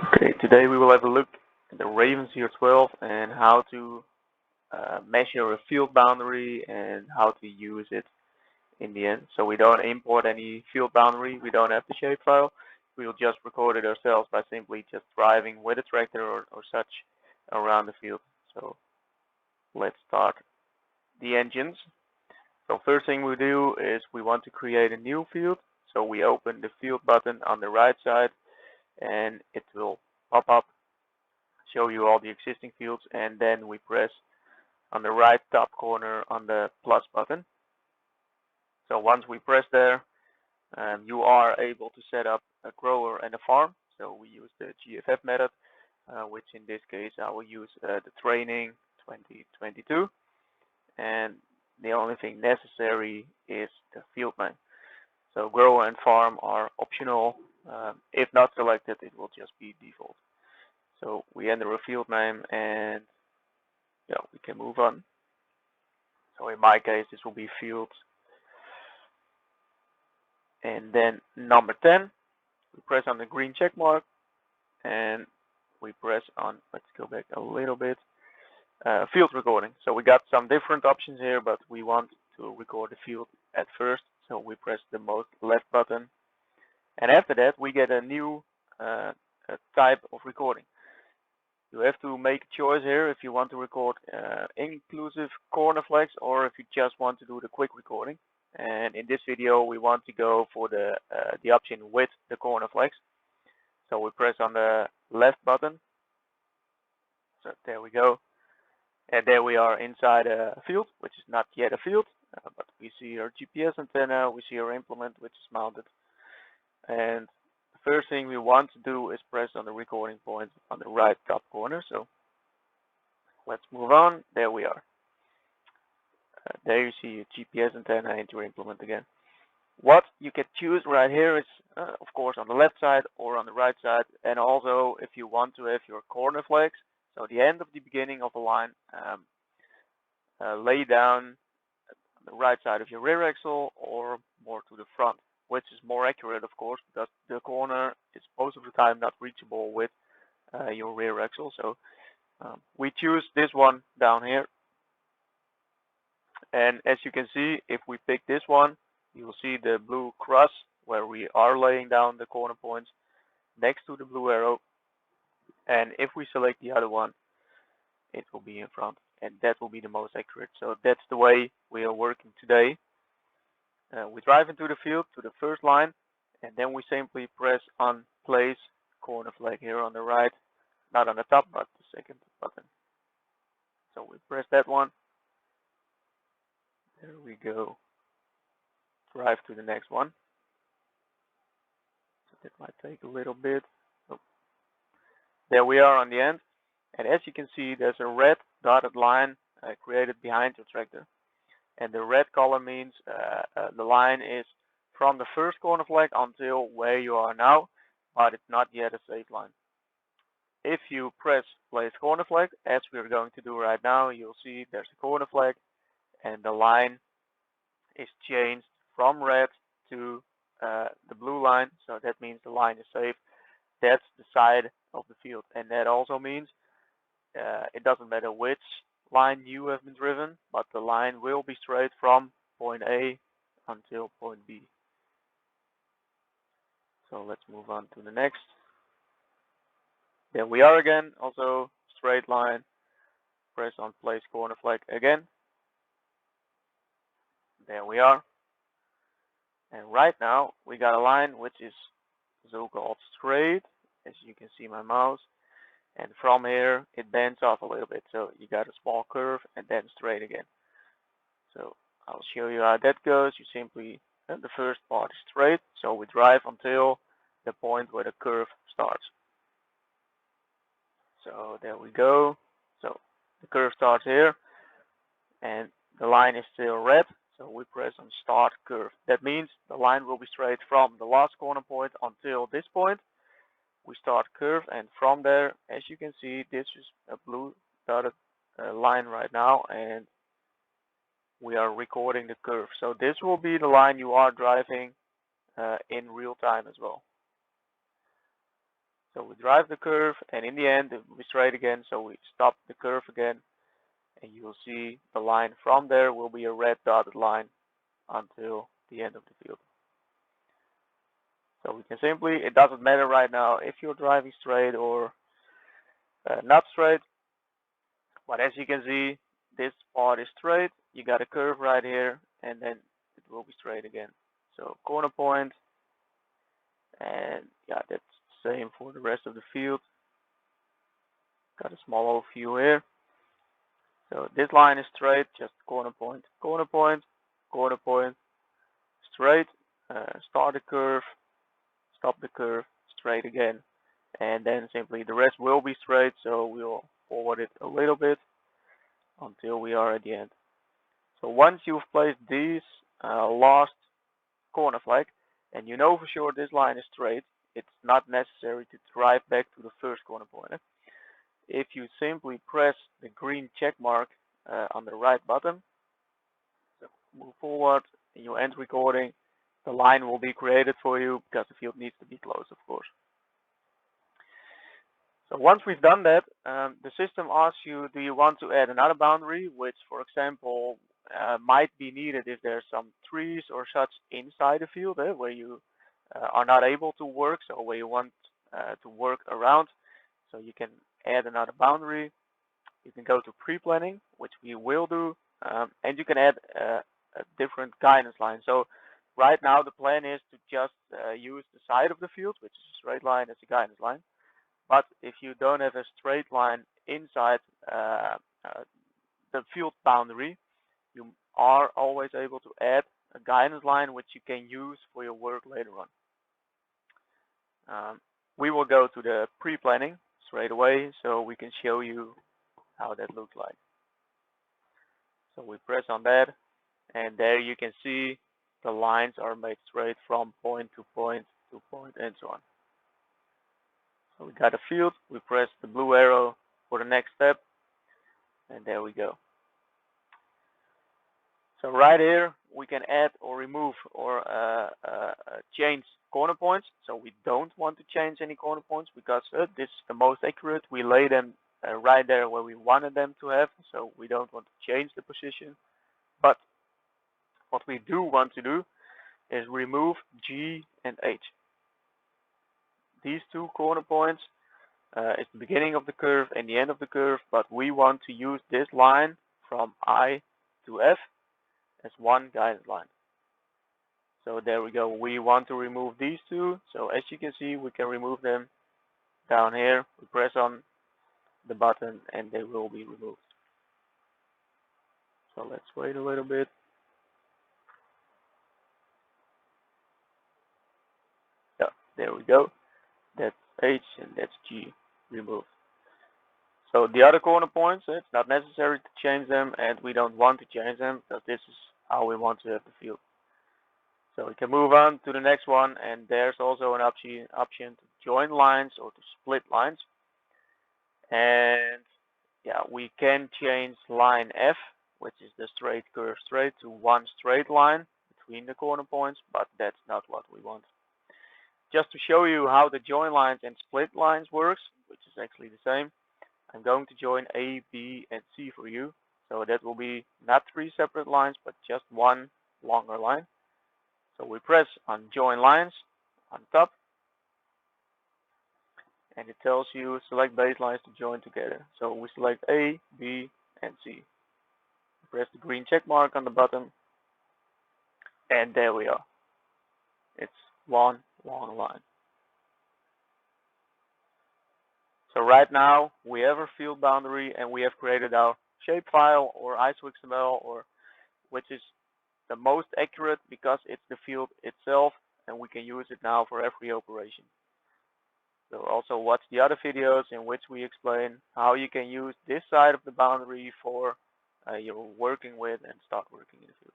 Okay, today we will have a look at the Raven CR12 and how to measure a field boundary and how to use it in the end. So we don't import any field boundary, we don't have the shapefile. We'll just record it ourselves by simply just driving with a tractor or such around the field. So let's start the engines. So first thing we do is we want to create a new field. So we open the field button on the right side and it will pop up, show you all the existing fields, and then we press on the right top corner on the plus button. So once we press there, you are able to set up a grower and a farm. So we use the GFF method, which in this case I will use the training 2022, and the only thing necessary is the field name. So grower and farm are optional. If not selected, it will just be default. So we enter a field name and yeah, we can move on. So in my case, this will be field. And then number 10, we press on the green check mark and we press on, let's go back a little bit, field recording. So we got some different options here, but we want to record the field at first. So we press the most left button. And after that, we get a new type of recording. You have to make a choice here if you want to record inclusive corner flags or if you just want to do the quick recording. And in this video, we want to go for the option with the corner flags. So we press on the left button. So there we go. And there we are inside a field, which is not yet a field, but we see our GPS antenna, we see our implement, which is mounted. And the first thing we want to do is press on the recording point on the right top corner. So let's move on. There we are. There you see your GPS antenna and your implement again. What you can choose right here is, of course, on the left side or on the right side. And also, if you want to have your corner flags, so the end of the beginning of a line, lay down on the right side of your rear axle or more to the front, which is more accurate, of course, because the corner is most of the time not reachable with your rear axle. So we choose this one down here. And as you can see, if we pick this one, you will see the blue cross where we are laying down the corner points next to the blue arrow. And if we select the other one, it will be in front, and that will be the most accurate. So that's the way we are working today. We drive into the field to the first line, and then we simply press on place corner flag here on the right, not on the top, but the second button. So we press that one. There we go. Drive to the next one. So that might take a little bit. Oh. There we are on the end. And as you can see, there's a red dotted line created behind your tractor. And the red color means the line is from the first corner flag until where you are now, but it's not yet a safe line. If you press place corner flag, as we're going to do right now, you'll see there's a corner flag and the line is changed from red to the blue line. So that means the line is safe. That's the side of the field. And that also means it doesn't matter which line you have been driven, but the line will be straight from point A until point B. So let's move on to the next. There we are again, also straight line. Press on place corner flag again. There we are. And right now we got a line which is so-called straight, as you can see my mouse. And from here, it bends off a little bit. So you got a small curve and then straight again. So I'll show you how that goes. You simply, the first part is straight. So we drive until the point where the curve starts. So there we go. So the curve starts here and the line is still red. So we press on start curve. That means the line will be straight from the last corner point until this point. We start curve, and from there, as you can see, this is a blue dotted line right now, and we are recording the curve. So this will be the line you are driving in real time as well. So we drive the curve, and in the end it will be straight again. So we stop the curve again, and you will see the line from there will be a red dotted line until the end of the field. So we can simply, it doesn't matter right now if you're driving straight or not straight, but as you can see, this part is straight. You got a curve right here, and then it will be straight again. So corner point, and yeah, that's the same for the rest of the field. Got a small overview here. So this line is straight, just corner point, corner point, corner point, straight, start the curve, stop the curve, straight again, and then simply the rest will be straight, so we'll forward it a little bit until we are at the end. So once you've placed these last corner flag, and you know for sure this line is straight, it's not necessary to drive back to the first corner point. If you simply press the green check mark on the right button, so move forward, and you end recording, the line will be created for you because the field needs to be closed, of course. So once we've done that, the system asks you, do you want to add another boundary, which, for example, might be needed if there's some trees or such inside the field where you are not able to work, so where you want to work around. So you can add another boundary. You can go to pre-planning, which we will do, and you can add a different guidance line. So right now the plan is to just use the side of the field, which is a straight line, as a guidance line. But if you don't have a straight line inside the field boundary, you are always able to add a guidance line which you can use for your work later on. We will go to the pre-planning straight away so we can show you how that looks like. So we press on that, and there you can see the lines are made straight from point to point to point, and so on. So we got a field, we press the blue arrow for the next step, and there we go. So right here we can add or remove or change corner points. So we don't want to change any corner points because this is the most accurate. We lay them right there where we wanted them to have, so we don't want to change the position. But what we do want to do is remove G and H. These two corner points is the beginning of the curve and the end of the curve, but we want to use this line from I to F as one guidance line. So there we go. We want to remove these two. So as you can see, we can remove them down here. We press on the button and they will be removed. So let's wait a little bit. Yeah, there we go. That's H and that's G removed. So the other corner points, it's not necessary to change them, and we don't want to change them because this is how we want to have the field. So we can move on to the next one, and there's also an option to join lines or to split lines. And yeah, we can change line F, which is the straight curve straight, to one straight line between the corner points, but that's not what we want. Just to show you how the join lines and split lines works, which is actually the same, I'm going to join A, B, and C for you. So that will be not three separate lines, but just one longer line. So we press on join lines on top, and it tells you select baselines to join together. So we select A, B, and C. Press the green check mark on the bottom, and there we are. It's one long line. So right now we have our field boundary and we have created our shapefile or ISO.xml, or which is the most accurate because it's the field itself, and we can use it now for every operation. So also watch the other videos in which we explain how you can use this side of the boundary for you're working with and start working in the field.